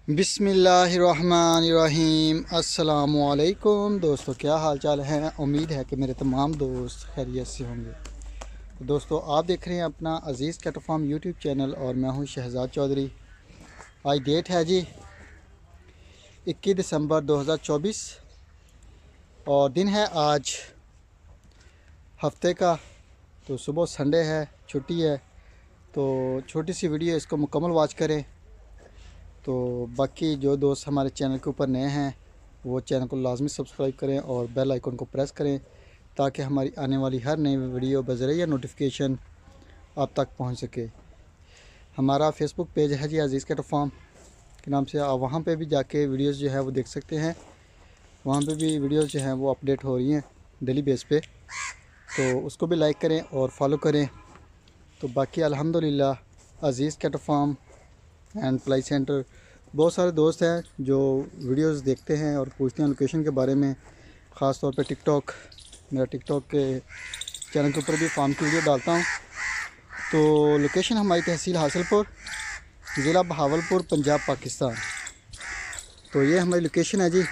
बिस्मिल्लाहिर्रहमानिर्रहीम। अस्सलामुअलैकुम दोस्तों, क्या हाल चाल है। उम्मीद है कि मेरे तमाम दोस्त खैरियत से होंगे। तो दोस्तों, आप देख रहे हैं अपना अज़ीज़ कैटल फार्म यूट्यूब चैनल और मैं हूं शहजाद चौधरी। आज डेट है जी 21 दिसंबर 2024 और दिन है आज हफ्ते का। तो सुबह संडे है, छुट्टी है, तो छोटी सी वीडियो इसको मुकम्मल वॉच करें। तो बाकी जो दोस्त हमारे चैनल के ऊपर नए हैं वो चैनल को लाजमी सब्सक्राइब करें और बेल आइकन को प्रेस करें ताकि हमारी आने वाली हर नई वीडियो बज़रिया नोटिफिकेशन आप तक पहुंच सके। हमारा फेसबुक पेज है जी अज़ीज़ कैटल फार्म के नाम से। आप वहां पे भी जाके वीडियोस जो है वो देख सकते हैं। वहां पे भी वीडियोस जो हैं वो अपडेट हो रही हैं डेली बेस पे, तो उसको भी लाइक करें और फॉलो करें। तो बाकी अल्हम्दुलिल्लाह Aziz cattle farm and ply centre बहुत सारे दोस्त हैं जो वीडियोस देखते हैं और पूछते हैं लोकेशन के बारे में। ख़ास तौर पे टिकटॉक, मेरा टिकटॉक के चैनल के ऊपर भी फार्म की वीडियो डालता हूँ। तो लोकेशन हमारी तहसील हासिलपुर, ज़िला बहावलपुर, पंजाब, पाकिस्तान। तो ये हमारी लोकेशन है जी।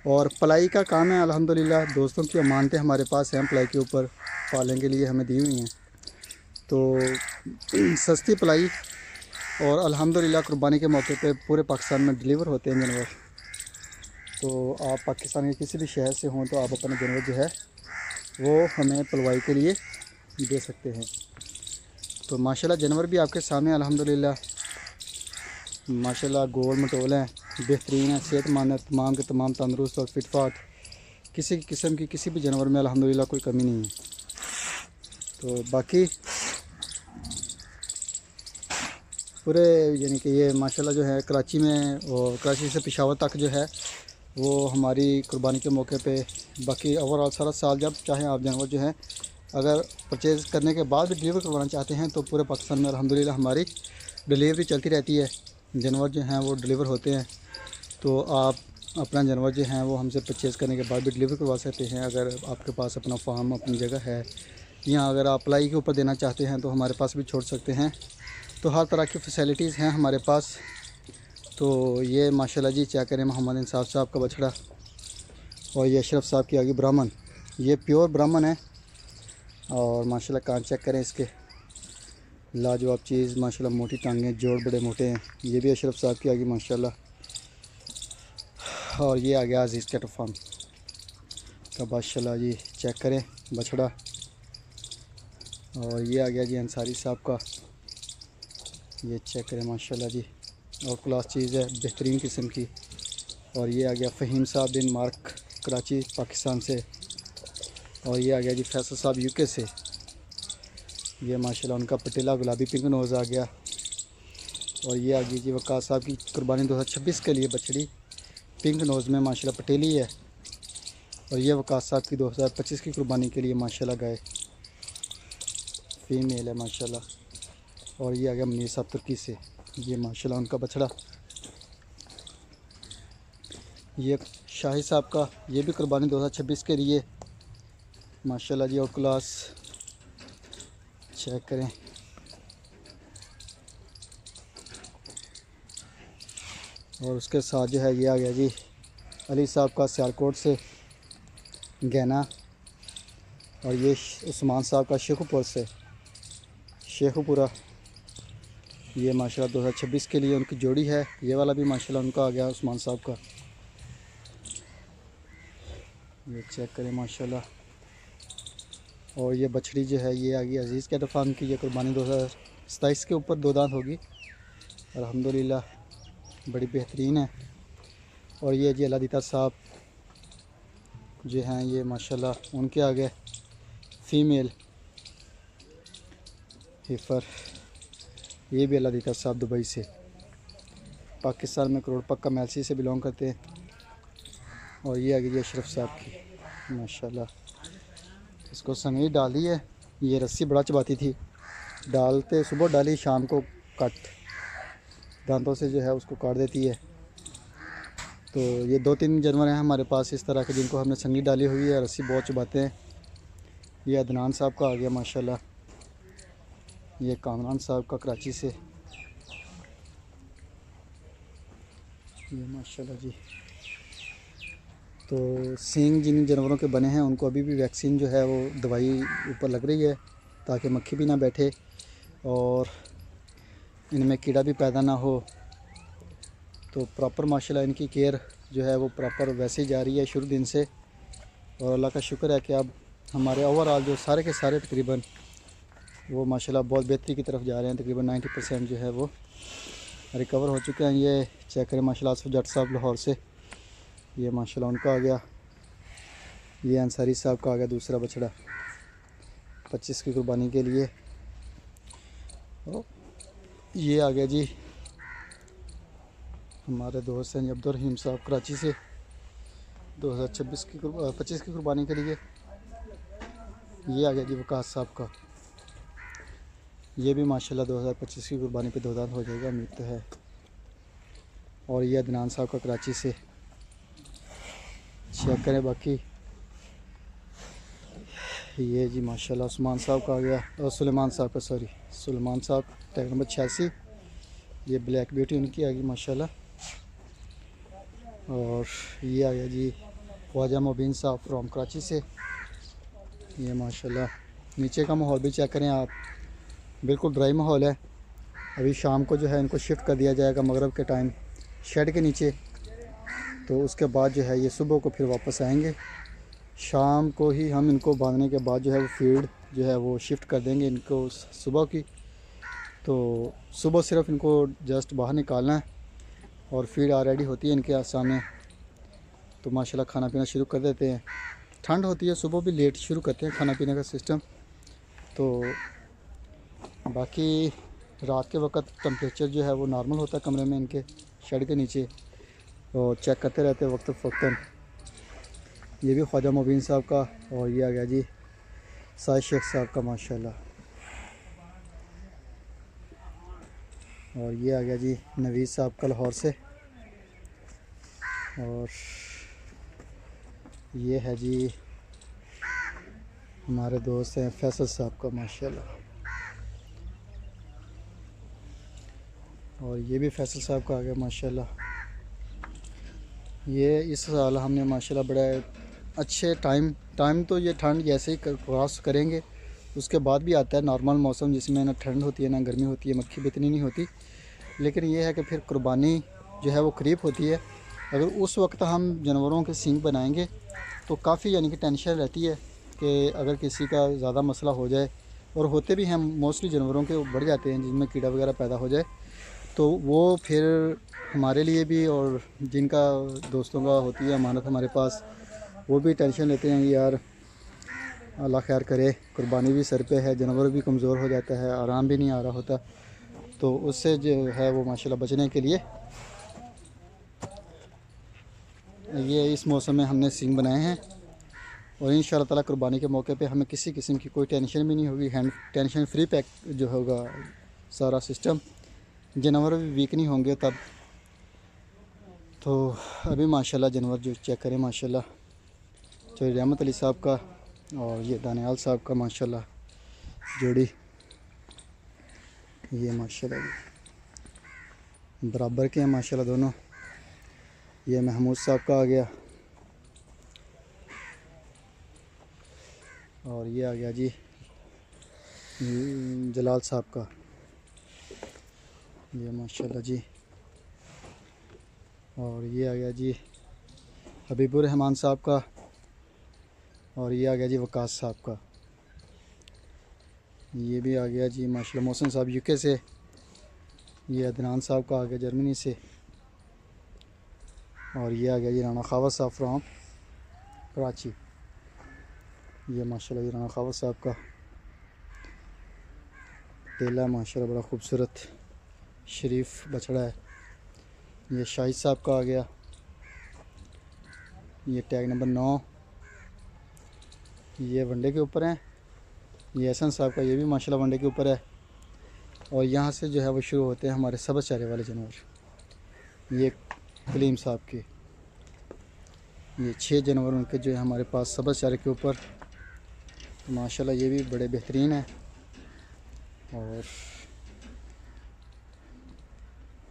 और पलाई का काम है अल्हम्दुलिल्लाह। दोस्तों की अमानतें हमारे पास हैं पलाई के ऊपर पालने के लिए हमें दी हुई हैं। तो सस्ती पलाई और अल्हम्दुलिल्लाह कुर्बानी के मौके पे पूरे पाकिस्तान में डिलीवर होते हैं जानवर। तो आप पाकिस्तान के किसी भी शहर से हों तो आप अपना जानवर जो है वो हमें पलवाई के लिए दे सकते हैं। तो माशाल्लाह जानवर भी आपके सामने अल्हम्दुलिल्लाह माशाल्लाह गोल मटोल हैं, बेहतरीन है, सेहतमंद है, तमाम के तमाम तंदुरुस्त और फिटफाट। किसी किस्म की किसी भी जानवर में अल्हम्दुलिल्लाह कोई कमी नहीं है। तो बाकी पूरे यानी कि ये माशाल्लाह जो है कराची में और कराची से पेशावर तक जो है वो हमारी कुर्बानी के मौके पे, बाकी ओवरऑल सारा साल जब चाहें आप जानवर जो है अगर परचेज़ करने के बाद भी डिलीवर करवाना चाहते हैं तो पूरे पाकिस्तान में अल्हम्दुलिल्लाह हमारी डिलीवरी चलती रहती है। जानवर जो हैं वो डिलीवर होते हैं। तो आप अपना जानवर जो हैं वो हमसे परचेज़ करने के बाद भी डिलीवर करवा सकते हैं। अगर आपके पास अपना फार्म अपनी जगह है या अगर आप अप्लाई के ऊपर देना चाहते हैं तो हमारे पास भी छोड़ सकते हैं। तो हर तरह की फ़ैसिलिटीज़ हैं हमारे पास। तो ये माशाल्लाह जी चेक करें मोहम्मद इंसाफ साहब का बछड़ा और ये अशरफ साहब की आगे ब्राह्मण, ये प्योर ब्राह्मण है। और माशाल्लाह कान चेक करें इसके, लाजवाब चीज़ माशाल्लाह, मोटी टांगें, जोड़ बड़े मोटे हैं। ये भी अशरफ साहब की आगे माशाल्लाह। और ये आ गया अज़ीज़ कैटल फार्म का माशाल्लाह जी चेक करें बछड़ा। और ये आ गया जी अंसारी साहब का, ये चेक करें माशाल्लाह जी, और क्लास चीज़ है बेहतरीन किस्म की। और ये आ गया फ़हीम साहब बिन मार्क, कराची, पाकिस्तान से। और ये आ गया जी फैसल साहब यूके से। ये माशाल्लाह उनका पटेला गुलाबी पिंक नोज़ आ गया। और ये आ गई जी वकास साहब की कुर्बानी 2026 के लिए बछड़ी, पिंक नोज़ में माशाल्लाह पटेली है। और ये वकास साहब की 2025 की कुर्बानी के लिए माशाल्लाह गाय फीमेल है माशाल्लाह। और ये आ गया मनीर साहब तुर्की से, ये माशाल्लाह उनका बछड़ा। ये शाही साहब का, ये भी कुर्बानी 2026 के लिए माशाल्लाह जी। और क्लास चेक करें। और उसके साथ जो है ये आ गया जी अली साहब का सियालकोट से गहना। और ये उस्मान साहब का शेखुपुर से, शेखुपुरा, ये माशाल्लाह 2026 के लिए उनकी जोड़ी है। ये वाला भी माशाल्लाह उनका आ गया उस्मान साहब का, ये चेक करें माशाल्लाह। और ये बछड़ी जो है ये आ गई अज़ीज़ कैटल फार्म की, ये कुर्बानी 2027 के ऊपर 2 दांत होगी अल्हम्दुलिल्लाह, बड़ी बेहतरीन है। और ये जी अल्लाह साहब जो हैं ये माशाल्लाह उनके आगे फ़ीमेल हिफर, ये भी अल्लाह साहब दुबई से, पाकिस्तान में करोड़ पक्का मैलसी से बिलोंग करते हैं। और ये आगे जी अशरफ साहब की माशाल्लाह, इसको सनई डाली है, ये रस्सी बड़ा चबाती थी, डालते सुबह डाली शाम को काट दांतों से जो है उसको काट देती है। तो ये 2-3 जानवर हैं हमारे पास इस तरह के जिनको हमने संगी डाली हुई है, रस्सी बहुत चबाते हैं। ये अदनान साहब का आ गया माशाल्लाह, ये कामरान साहब का कराची से। ये माशाल्लाह जी। तो सींग जिन जानवरों के बने हैं उनको अभी भी वैक्सीन जो है वो दवाई ऊपर लग रही है ताकि मक्खी भी ना बैठे और इनमें कीड़ा भी पैदा ना हो। तो प्रॉपर माशाल्लाह इनकी केयर जो है वो प्रॉपर वैसे ही जा रही है शुरू दिन से। और अल्लाह का शुक्र है कि अब हमारे ओवरऑल जो सारे के सारे तकरीबन वो माशाल्लाह बहुत बेहतरी की तरफ जा रहे हैं। तकरीबन 90% जो है वो रिकवर हो चुके हैं। ये चेक करें माशाल्लाह आसफ जट साहब लाहौर से, ये माशाल्लाह उनका आ गया। ये अंसारी साहब का आ गया दूसरा बछड़ा 25 की कुर्बानी के लिए। ये आ गया जी हमारे दोस्त हैं अब्दुल रहीम साहब कराची से 2026 की 25 की कुर्बानी के लिए। ये आ गया जी वकास साहब का, ये भी माशाल्लाह 2025 की कुर्बानी पे दो दांत हो जाएगा उम्मीद तो है। और ये अदनान साहब का कराची से, चेक करें बाकी। ये जी माशाल्लाह उस्मान साहब का आ गया और सुलेमान साहब का, सॉरी सुलेमान साहब टैग नंबर 86। ये ब्लैक ब्यूटी उनकी आ गई माशाल्लाह। और ये आ गया जी ख्वाजा मुबीन साहब फ्रॉम कराची से। ये माशाल्लाह नीचे का माहौल भी चेक करें आप, बिल्कुल ड्राई माहौल है। अभी शाम को जो है इनको शिफ्ट कर दिया जाएगा मगरिब के टाइम शेड के नीचे। तो उसके बाद जो है ये सुबह को फिर वापस आएंगे। शाम को ही हम इनको बांधने के बाद जो है वो फीड जो है वो शिफ्ट कर देंगे इनको सुबह की। तो सुबह सिर्फ इनको जस्ट बाहर निकालना है और फीड ऑलरेडी होती है इनके सामने। तो माशाल्लाह खाना पीना शुरू कर देते हैं। ठंड होती है सुबह भी लेट शुरू करते हैं खाना पीने का सिस्टम। तो बाकी रात के वक्त टेम्परेचर जो है वो नॉर्मल होता है कमरे में इनके शेड के नीचे, और चेक करते रहते हैं वक्त फ़वक्तन। ये भी ख्वाजा मुबीन साहब का। और ये आ गया जी साहिद शेख साहब का माशाल्लाह। और ये आ गया जी नवीद साहब का लाहौर से। और ये है जी हमारे दोस्त हैं फैसल साहब का माशाल्लाह। और ये भी फैसल साहब का आ गया माशाल्लाह। ये इस साल हमने माशाल्लाह बड़ा अच्छे टाइम तो ये ठंड जैसे ही क्रॉस करेंगे उसके बाद भी आता है नॉर्मल मौसम जिसमें ना ठंड होती है ना गर्मी होती है, मक्खी भी इतनी नहीं होती। लेकिन ये है कि फिर कुर्बानी जो है वो करीब होती है। अगर उस वक्त हम जानवरों के सींग बनाएंगे तो काफ़ी यानी कि टेंशन रहती है कि अगर किसी का ज़्यादा मसला हो जाए, और होते भी हैं मोस्टली जानवरों के बढ़ जाते हैं जिनमें कीड़ा वगैरह पैदा हो जाए, तो वो फिर हमारे लिए भी और जिनका दोस्तों का होती है अमानत हमारे पास, वो भी टेंशन लेते हैं यार अल्लाह खैर करे, कुर्बानी भी सर पे है, जानवर भी कमज़ोर हो जाता है, आराम भी नहीं आ रहा होता। तो उससे जो है वो माशाल्लाह बचने के लिए ये इस मौसम में हमने सींग बनाए हैं। और इंशाअल्लाह ताला कुर्बानी के मौके पे हमें किसी किस्म की कोई टेंशन भी नहीं होगी। हैंड टेंशन फ्री पैक जो होगा सारा सिस्टम, जानवर भी वीक नहीं होंगे तब। तो अभी माशाल्लाह जानवर जो चेक करें माशाल्लाह, चौधरी रहमत अली साहब का और ये दानियाल साहब का माशाल्लाह जोड़ी, ये माशाल्लाह बराबर के हैं माशाल्लाह दोनों। ये महमूद साहब का आ गया और ये आ गया जी जलाल साहब का, ये माशाल्लाह जी। और ये आ गया जी हबीबुर रहमान साहब का। और ये आ गया जी वकास साहब का। ये भी आ गया जी माशाल्लाह मोहसिन साहब यूके से। ये अदनान साहब का आ गया जर्मनी से। और ये आ गया जी राना खावत साहब फ्राम कराची। ये माशाल्लाह ये राना खावत साहब का टेला माशाल्लाह बड़ा खूबसूरत शरीफ बछड़ा है। ये शाहिद साहब का आ गया, ये टैग नंबर 9, ये वनडे के ऊपर है। ये एहसन साहब का, ये भी माशाल्लाह वनडे के ऊपर है। और यहाँ से जो है वो शुरू होते हैं हमारे सबज चारे वाले जानवर। ये कलीम साहब के, ये 6 जानवर उनके जो है हमारे पास सबज चारे के ऊपर। तो माशाल्लाह ये भी बड़े बेहतरीन है। और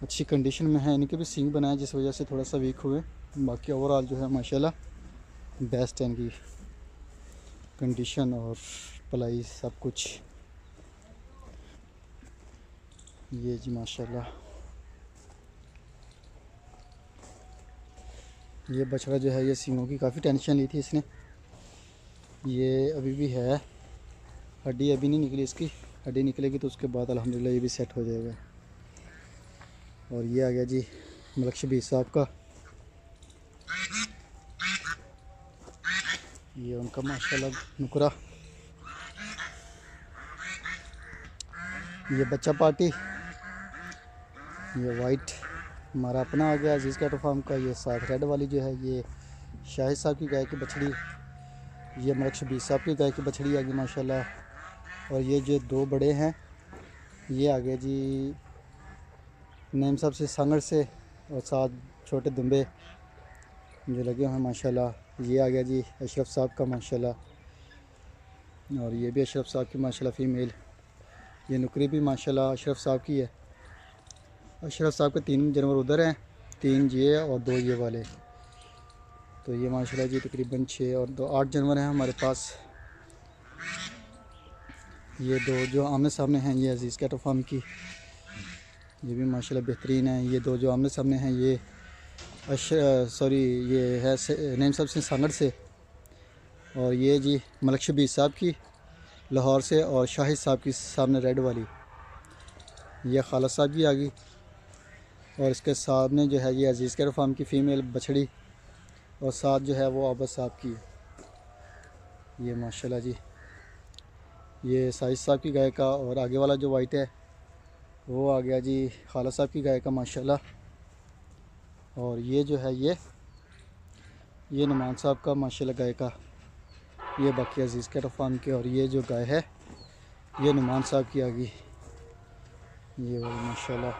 अच्छी कंडीशन में है। इनके भी सींग बनाए जिस वजह से थोड़ा सा वीक हुए, बाकी ओवरऑल जो है माशाल्लाह बेस्ट है इनकी कंडीशन और पलाई सब कुछ। ये जी माशाल्लाह ये बछड़ा जो है ये सींगों की काफ़ी टेंशन ली थी इसने। ये अभी भी है, हड्डी अभी नहीं निकली इसकी, हड्डी निकलेगी तो उसके बाद अल्हम्दुलिल्लाह ये भी सेट हो जाएगा। और ये आ गया जी मलक शबीर साहब का, ये उनका माशाल्लाह नुकरा। ये बच्चा पार्टी, ये वाइट हमारा अपना आ गया अजीज़ कैटल फार्म का। ये साथ रेड वाली जो है ये शाहिद साहब की गाय की बछड़ी, ये मलक शबीर साहब की गाय की बछड़ी आ गई माशाल्लाह। और ये जो दो बड़े हैं ये आ गए जी नेम साहब से सांगड़ से, और साथ छोटे दुम्बे जो लगे हुए हैं माशाल्लाह। ये आ गया जी अशरफ साहब का माशाल्लाह, और ये भी अशरफ साहब की माशाल्लाह फ़ीमेल। ये नुकरी भी माशाल्लाह अशरफ साहब की है। अशरफ साहब के 3 जानवर उधर हैं, 3 ये और 2 ये वाले। तो ये माशाल्लाह जी तकरीबन 6 और 2 8 जानवर हैं हमारे पास। ये 2 जो आमने सामने हैं ये अजीज़ कैटल फार्म की, ये भी माशाल्लाह बेहतरीन है। ये 2 जो आमने सामने हैं ये ये है नेम साहब से सांगड़ से, और ये जी मलक शबीर साहब की लाहौर से, और शाहिद साहब की सामने रेड वाली ये खाला साहब की आ गई। और इसके सामने जो है ये अजीज़ कैटल फार्म की फ़ीमेल बछड़ी, और साथ जो है वो आबद साहब की है। ये माशाल्लाह जी ये साहिद साहब की गाय का, और आगे वाला जो वाइट है वो आ गया जी खाला साहब की गाय का माशाल्लाह। और ये जो है ये नुमान साहब का माशाल्लाह गाय का, ये बाकी अजीज़ कैटल फार्म के। और ये जो गाय है ये नुमान साहब की आ गई, ये वाली माशाल्लाह,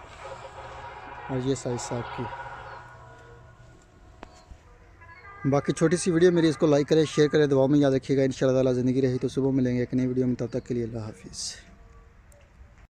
और ये साहिद साहब की। बाकी छोटी सी वीडियो मेरी, इसको लाइक करें शेयर करें, दुआ में याद रखिएगा। इंशाअल्लाह ताला ज़िंदगी रही तो सुबह मिलेंगे एक नई वीडियो में, तब तक के लिए अल्लाह हाफिज़।